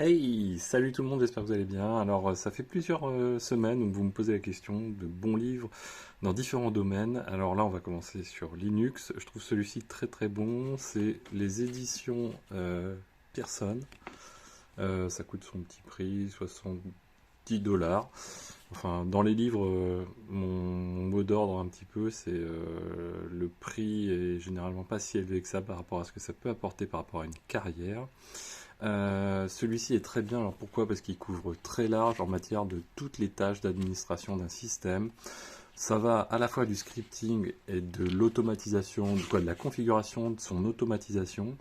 Hey, salut tout le monde, j'espère que vous allez bien. Alors, ça fait plusieurs semaines où vous me posez la question de bons livres dans différents domaines. Alors là, on va commencer sur Linux. Je trouve celui-ci très très bon. C'est les éditions Pearson. Ça coûte son petit prix, 70 $. Enfin, dans les livres, mon mot d'ordre un petit peu, c'est le prix est généralement pas si élevé que ça par rapport à ce que ça peut apporter par rapport à une carrière. Celui-ci est très bien, alors pourquoi? Parce qu'il couvre très large en matière de toutes les tâches d'administration d'un système. Ça va à la fois du scripting et de l'automatisation, de la configuration de son automatisation.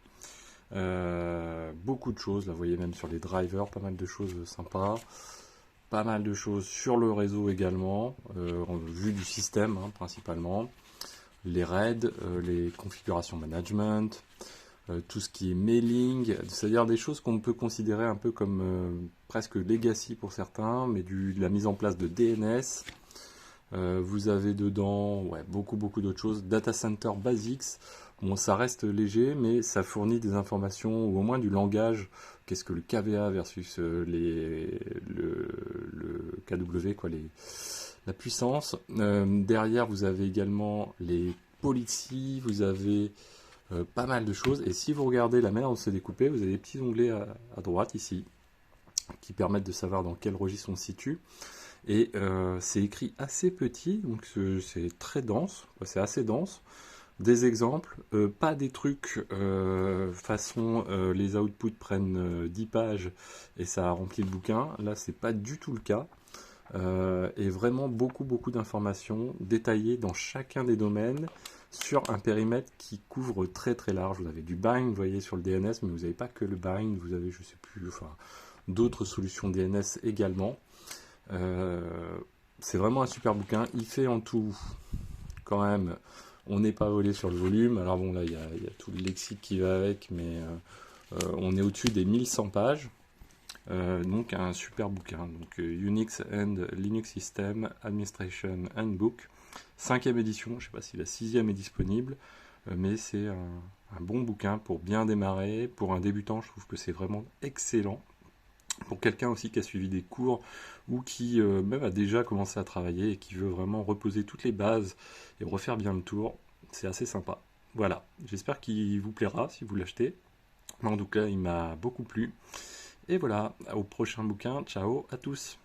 Beaucoup de choses, là vous voyez même sur les drivers, pas mal de choses sympas. Pas mal de choses sur le réseau également, en vue du système principalement. Les raids, les configurations management, tout ce qui est mailing, c'est-à-dire des choses qu'on peut considérer un peu comme presque legacy pour certains, mais de la mise en place de DNS. Vous avez dedans beaucoup d'autres choses. Data Center Basics, bon, ça reste léger, mais ça fournit des informations, ou au moins du langage. Qu'est-ce que le KVA versus le KW, la puissance. Derrière, vous avez également les policies, vous avez pas mal de choses. Et si vous regardez la manière dont c'est découpé, vous avez des petits onglets à droite ici qui permettent de savoir dans quel registre on se situe. Et c'est écrit assez petit, donc c'est très dense, c'est assez dense. Des exemples, pas des trucs façon les outputs prennent 10 pages et ça remplit le bouquin. Là, c'est pas du tout le cas. Et vraiment beaucoup d'informations détaillées dans chacun des domaines sur un périmètre qui couvre très très large. Vous avez du bind, vous voyez sur le DNS, mais vous n'avez pas que le bind, vous avez, je sais plus, enfin, d'autres solutions DNS également. C'est vraiment un super bouquin. Il fait en tout, quand même, on n'est pas volé sur le volume. Alors bon, là, il y a tout le lexique qui va avec, mais on est au-dessus des 1100 pages. Donc un super bouquin. Donc Unix and Linux System Administration Handbook. Cinquième édition, je ne sais pas si la sixième est disponible, mais c'est un bon bouquin pour bien démarrer. Pour un débutant, je trouve que c'est vraiment excellent. Pour quelqu'un aussi qui a suivi des cours ou qui même a déjà commencé à travailler et qui veut vraiment reposer toutes les bases et refaire bien le tour, c'est assez sympa. Voilà, j'espère qu'il vous plaira si vous l'achetez. En tout cas, il m'a beaucoup plu. Et voilà, au prochain bouquin. Ciao à tous.